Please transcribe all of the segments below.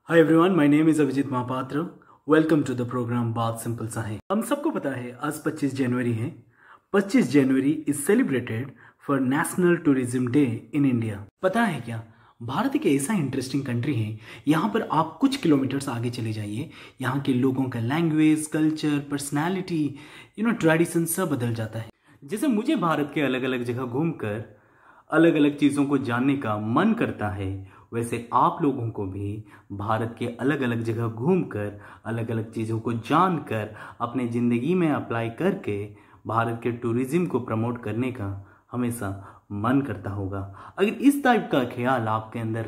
Hi everyone, my name is Abhijit Mahapatra. Welcome to the program बात simple सा है। हम सबको पता है आज 25 जनवरी है। 25 जनवरी is celebrated for national tourism day in India. पता है क्या, भारत एक ऐसा इंटरेस्टिंग कंट्री है। यहाँ पर आप कुछ किलोमीटर्स आगे चले जाइए, यहाँ के लोगों का लैंग्वेज, कल्चर, पर्सनैलिटी, ट्रेडिशन सब बदल जाता है। जैसे मुझे भारत के अलग अलग जगह घूमकर अलग अलग चीज़ों को जानने का मन करता है, वैसे आप लोगों को भी भारत के अलग अलग जगह घूमकर अलग अलग चीज़ों को जानकर अपने ज़िंदगी में अप्लाई करके भारत के टूरिज्म को प्रमोट करने का हमेशा मन करता होगा। अगर इस टाइप का ख्याल आपके अंदर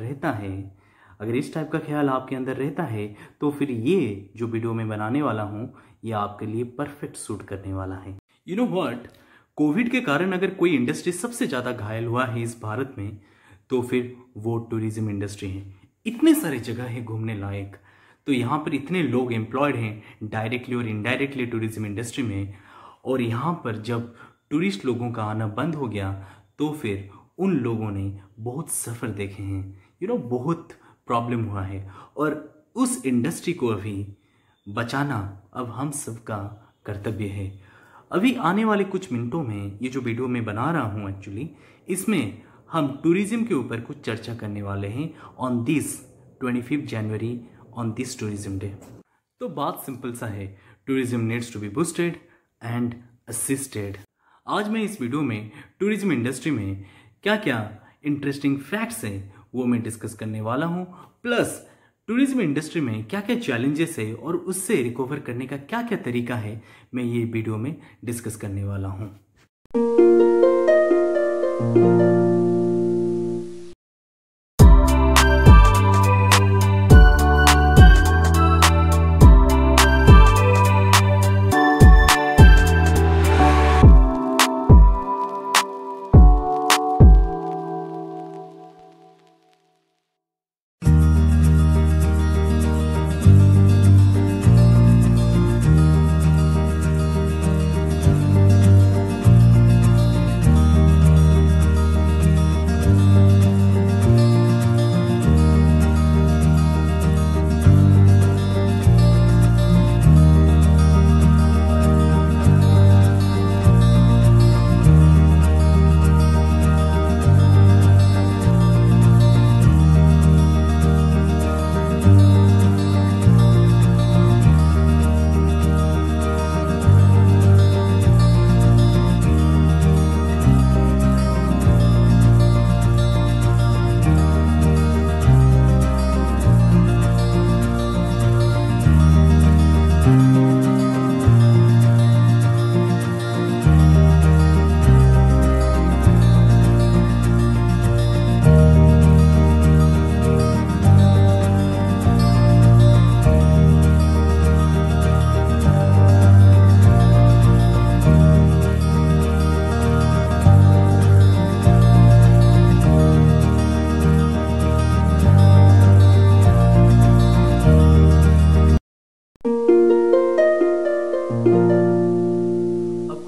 रहता है तो फिर ये जो वीडियो मैं बनाने वाला हूँ ये आपके लिए परफेक्ट सूट करने वाला है। यू नो व्हाट, कोविड के कारण अगर कोई इंडस्ट्री सबसे ज़्यादा घायल हुआ है इस भारत में तो फिर वो टूरिज्म इंडस्ट्री है। इतने सारे जगह है घूमने लायक, तो यहाँ पर इतने लोग एम्प्लॉयड हैं डायरेक्टली और इनडायरेक्टली टूरिज्म इंडस्ट्री में, और यहाँ पर जब टूरिस्ट लोगों का आना बंद हो गया तो फिर उन लोगों ने बहुत सफ़र देखे हैं, बहुत प्रॉब्लम हुआ है। और उस इंडस्ट्री को अभी बचाना अब हम सबका कर्तव्य है। अभी आने वाले कुछ मिनटों में ये जो वीडियो मैं बना रहा हूँ एक्चुअली, इसमें हम टूरिज्म के ऊपर कुछ चर्चा करने वाले हैं on this 25 January on this tourism day. तो बात सिंपल सा है, tourism needs to be boosted and assisted. आज मैं इस वीडियो में टूरिज्म इंडस्ट्री में क्या क्या इंटरेस्टिंग फैक्ट्स हैं वो मैं डिस्कस करने वाला हूँ, प्लस टूरिज्म इंडस्ट्री में क्या क्या चैलेंजेस है और उससे रिकवर करने का क्या क्या तरीका है मैं ये वीडियो में डिस्कस करने वाला हूँ।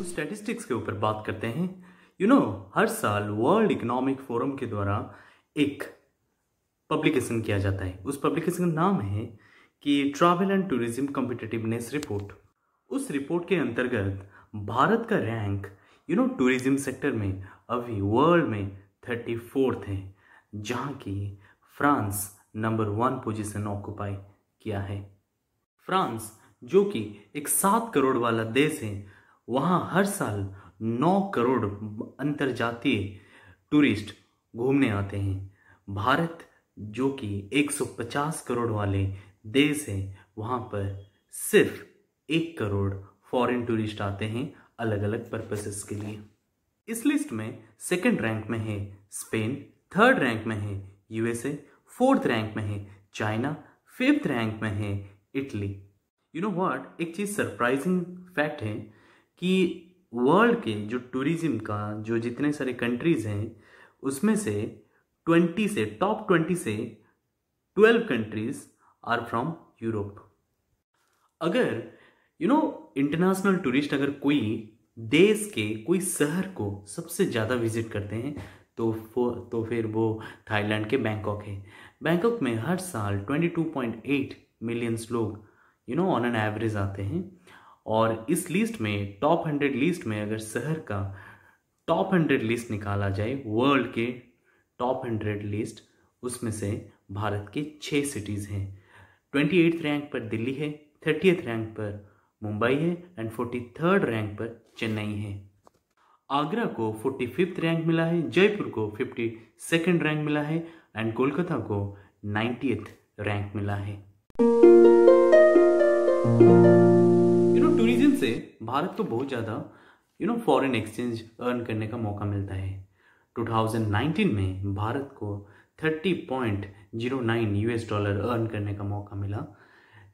स्टैटिस्टिक्स के ऊपर बात करते हैं। हर साल वर्ल्ड इकोनॉमिक फोरम के द्वारा एक पब्लिकेशन किया जाता है। उस पब्लिकेशन का नाम है कि travel and tourism competitiveness report. उस रिपोर्ट के अंतर्गत भारत का रैंक टूरिज्म सेक्टर में अभी वर्ल्ड में 34th है, जहाँ की फ्रांस नंबर 1 पोजीशन ऑक्युपाई किया है। फ्रांस जो कि एक 7 करोड़ वाला देश है, वहाँ हर साल 9 करोड़ अंतर्जातीय टूरिस्ट घूमने आते हैं। भारत जो कि 150 करोड़ वाले देश है, वहाँ पर सिर्फ 1 करोड़ फॉरेन टूरिस्ट आते हैं अलग अलग पर्पसेस के लिए। इस लिस्ट में सेकंड रैंक में है स्पेन, थर्ड रैंक में है यूएसए, फोर्थ रैंक में है चाइना, फिफ्थ रैंक में है इटली। एक चीज़ सरप्राइजिंग फैक्ट है कि वर्ल्ड के जो टूरिज्म का जो जितने सारे कंट्रीज हैं उसमें से टॉप 20 से 12 कंट्रीज आर फ्रॉम यूरोप। अगर इंटरनेशनल टूरिस्ट अगर कोई देश के कोई शहर को सबसे ज़्यादा विजिट करते हैं तो फिर वो थाईलैंड के बैंकॉक है। बैंकॉक में हर साल 22.8 मिलियंस लोग ऑन एन एवरेज आते हैं। और इस लिस्ट में टॉप 100 लिस्ट में अगर शहर का टॉप 100 लिस्ट निकाला जाए, वर्ल्ड के टॉप 100 लिस्ट, उसमें से भारत के 6 सिटीज़ हैं। 28th रैंक पर दिल्ली है, 30th रैंक पर मुंबई है एंड 43rd रैंक पर चेन्नई है। आगरा को 45th रैंक मिला है, जयपुर को 52nd रैंक मिला है एंड कोलकाता को 90th रैंक मिला है। टूरिज्म से भारत को बहुत ज़्यादा फॉरेन एक्सचेंज अर्न करने का मौका मिलता है। 2019 में भारत को $30.09 अर्न करने का मौका मिला।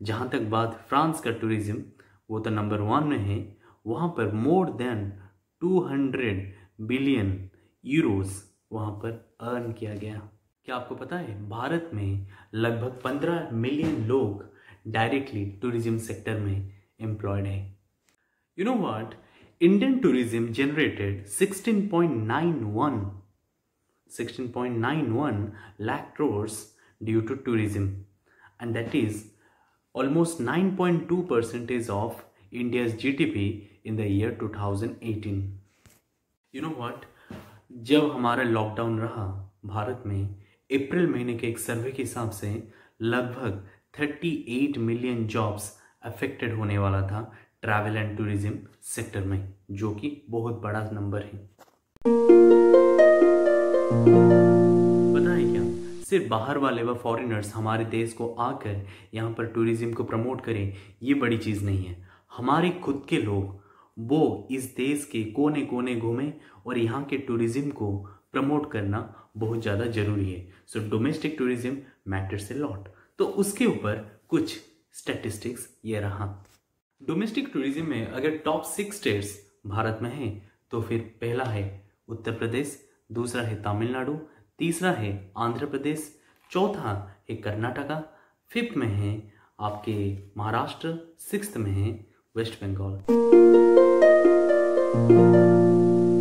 जहाँ तक बात फ्रांस का टूरिज्म, वो तो नंबर 1 में है। वहाँ पर मोर देन 200 बिलियन यूरोस वहाँ पर अर्न किया गया। क्या आपको पता है भारत में लगभग 15 मिलियन लोग डायरेक्टली टूरिज्म सेक्टर में एम्प्लॉयड है। You know what, Indian tourism generated 16.91 lakh crores due to tourism, and that is almost 9.2% of India's GDP in the year 2018. You know what? जब हमारा लॉकडाउन रहा भारत में, अप्रैल महीने के एक सर्वे के हिसाब से लगभग 38 मिलियन जॉब्स अफेक्टेड होने वाला था ट्रैवल एंड टूरिज्म सेक्टर में, जो कि बहुत बड़ा नंबर है। पता है क्या, सिर्फ बाहर वाले व फॉरेनर्स हमारे देश को आकर यहाँ पर टूरिज्म को प्रमोट करें, ये बड़ी चीज़ नहीं है। हमारे खुद के लोग वो इस देश के कोने कोने घूमें और यहाँ के टूरिज्म को प्रमोट करना बहुत ज़्यादा ज़रूरी है। So domestic tourism matters a lot. तो उसके ऊपर कुछ स्टैटिस्टिक्स ये रहा। डोमेस्टिक टूरिज्म में अगर टॉप 6 स्टेट्स भारत में हैं तो फिर पहला है उत्तर प्रदेश, दूसरा है तमिलनाडु, तीसरा है आंध्र प्रदेश, चौथा है कर्नाटका, 5th में है आपके महाराष्ट्र, 6th में है West Bengal.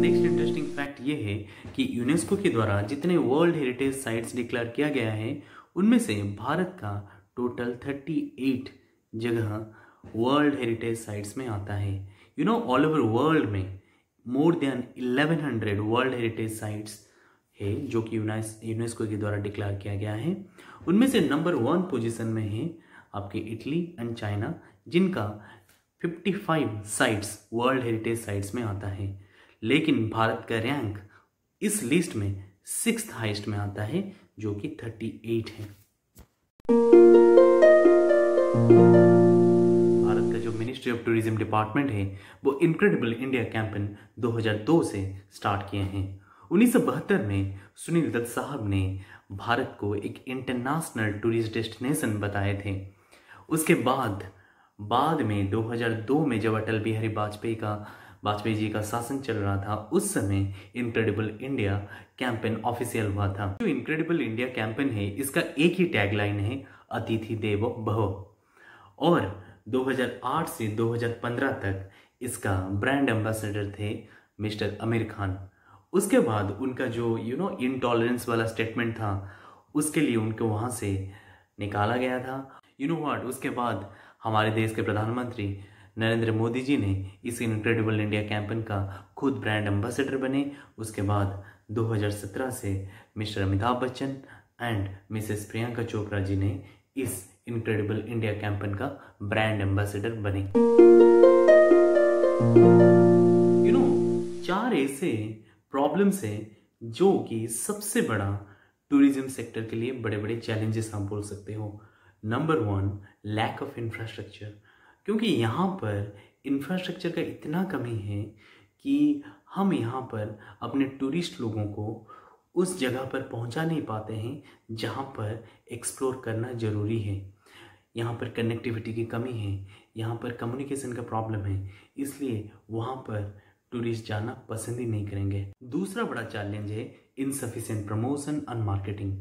Next interesting fact ये है कि यूनेस्को के द्वारा जितने वर्ल्ड हेरिटेज साइट्स डिक्लेयर किया गया है, उनमें से भारत का टोटल 38 जगह वर्ल्ड हेरिटेज साइट्स में आता है। ऑल ओवर वर्ल्ड में more than 1100 world heritage sites है जो कि यूनेस्को के द्वारा डिक्लेयर किया गया है। उनमें से नंबर 1 पोजीशन में है आपके इटली एंड चाइना, जिनका 55 साइट्स वर्ल्ड हेरिटेज साइट्स में आता है। लेकिन भारत का रैंक इस लिस्ट में 6th हाईएस्ट में आता है, जो कि 38 है। भारत का जो मिनिस्ट्री ऑफ टूरिज्म डिपार्टमेंट है वो इनक्रेडिबल इंडिया कैंपेन 2002 से स्टार्ट किए हैं। 1972 में सुनील दत्त साहब ने भारत को एक इंटरनेशनल टूरिस्ट डेस्टिनेशन बताए थे। उसके बाद में 2002 में जब अटल बिहारी वाजपेयी जी का शासन चल रहा था, उस समय इनक्रेडिबल इंडिया कैंपेन ऑफिशियल हुआ था। जो इनक्रेडिबल इंडिया कैंपेन है, इसका एक ही टैगलाइन है, अतिथि देवो भव। और 2008 से 2015 तक इसका ब्रांड एम्बेसडर थे मिस्टर आमिर खान। उसके बाद उनका जो इनटॉलरेंस वाला स्टेटमेंट था, उसके लिए उनको वहाँ से निकाला गया था। उसके बाद हमारे देश के प्रधानमंत्री नरेंद्र मोदी जी ने इस इनक्रेडिबल इंडिया कैंपेन का खुद ब्रांड एम्बेसडर बने। उसके बाद 2017 से Mr Amitabh Bachchan and Mrs Priyanka Chopra ji ने इस इनक्रेडिबल इंडिया कैंपेन का ब्रांड एम्बेसडर बने। 4 ऐसे प्रॉब्लम्स है जो कि सबसे बड़ा टूरिज्म सेक्टर के लिए बड़े बड़े चैलेंजेस आप बोल सकते हो। नंबर 1, लैक ऑफ इंफ्रास्ट्रक्चर, क्योंकि यहाँ पर इंफ्रास्ट्रक्चर का इतना कमी है कि हम यहाँ पर अपने टूरिस्ट लोगों को उस जगह पर पहुँचा नहीं पाते हैं जहाँ पर एक्सप्लोर करना ज़रूरी है। यहाँ पर कनेक्टिविटी की कमी है, यहाँ पर कम्युनिकेशन का प्रॉब्लम है, इसलिए वहाँ पर टूरिस्ट जाना पसंद ही नहीं करेंगे। दूसरा बड़ा चैलेंज है insufficient promotion and marketing.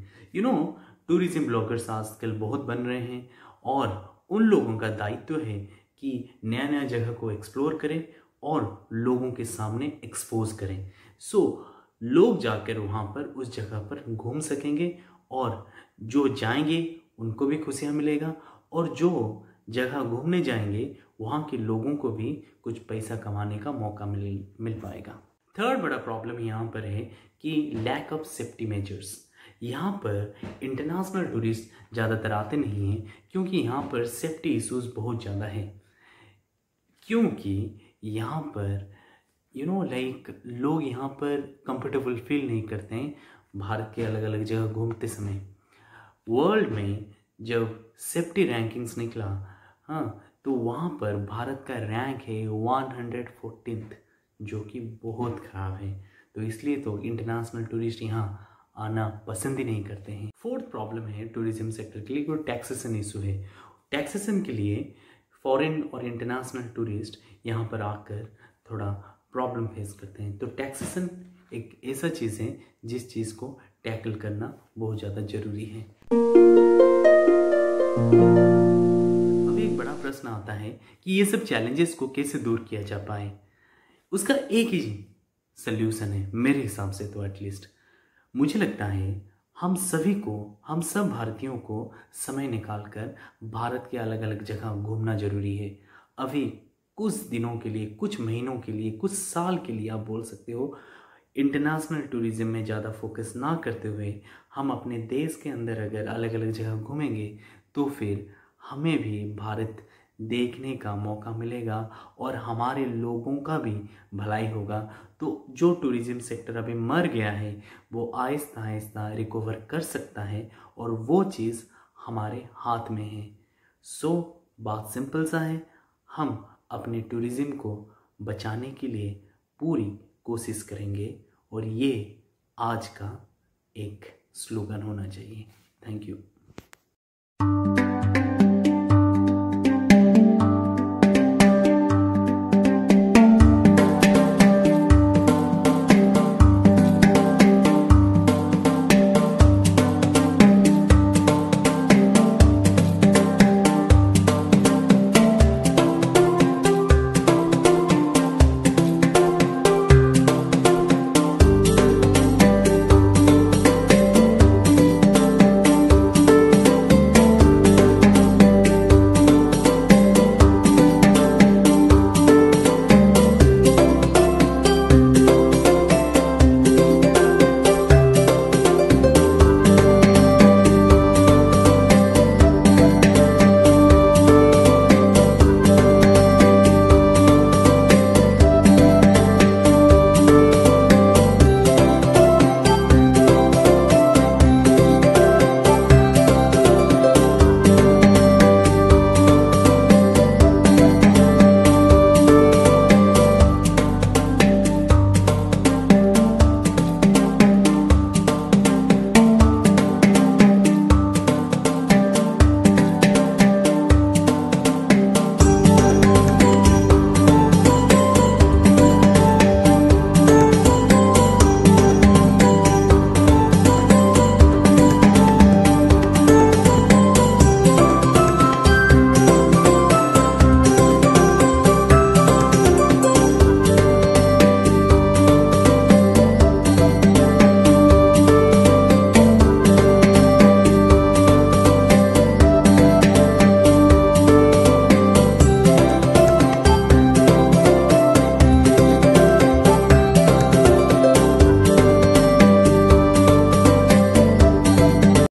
Tourism bloggers आजकल बहुत बन रहे हैं और उन लोगों का दायित्व है कि नया नया जगह को एक्सप्लोर करें और लोगों के सामने एक्सपोज करें। सो लोग जाकर वहाँ पर उस जगह पर घूम सकेंगे और जो जाएंगे उनको भी खुशियाँ मिलेगा और जो जगह घूमने जाएंगे वहाँ के लोगों को भी कुछ पैसा कमाने का मौका मिल पाएगा। थर्ड बड़ा प्रॉब्लम यहाँ पर है कि लैक ऑफ सेफ्टी मेजर्स। यहाँ पर इंटरनेशनल टूरिस्ट ज़्यादातर आते नहीं हैं क्योंकि यहाँ पर सेफ्टी इश्यूज बहुत ज़्यादा है। क्योंकि यहाँ पर लोग यहाँ पर कंफर्टेबल फील नहीं करते हैं भारत के अलग अलग जगह घूमते समय। वर्ल्ड में जब सेफ्टी रैंकिंग्स निकला, हाँ, तो वहाँ पर भारत का रैंक है 114th, जो कि बहुत ख़राब है। तो इसलिए तो इंटरनेशनल टूरिस्ट यहाँ आना पसंद ही नहीं करते हैं। फोर्थ प्रॉब्लम है टूरिज्म सेक्टर के लिए कोई टैक्सेशन इशू है। टैक्सेशन के लिए फॉरेन और इंटरनेशनल टूरिस्ट यहाँ पर आकर थोड़ा प्रॉब्लम फेस करते हैं। तो टैक्सेशन एक ऐसा चीज़ है जिस चीज़ को टैकल करना बहुत ज़्यादा ज़रूरी है। अब एक बड़ा प्रश्न आता है कि ये सब चैलेंजेस को कैसे दूर किया जा पाए। उसका एक ही सल्यूशन है मेरे हिसाब से, तो एटलीस्ट मुझे लगता है हम सब भारतीयों को समय निकालकर भारत के अलग अलग जगह घूमना जरूरी है। अभी कुछ दिनों के लिए, कुछ महीनों के लिए, कुछ साल के लिए आप बोल सकते हो, इंटरनेशनल टूरिज्म में ज़्यादा फोकस ना करते हुए हम अपने देश के अंदर अगर अलग अलग जगह घूमेंगे तो फिर हमें भी भारत देखने का मौका मिलेगा और हमारे लोगों का भी भलाई होगा। तो जो टूरिज्म सेक्टर अभी मर गया है वो आहिस्ता आहिस्ता रिकवर कर सकता है और वो चीज़ हमारे हाथ में है। सो बात सिंपल सा है, हम अपने टूरिज्म को बचाने के लिए पूरी कोशिश करेंगे और ये आज का एक स्लोगन होना चाहिए। Thank you.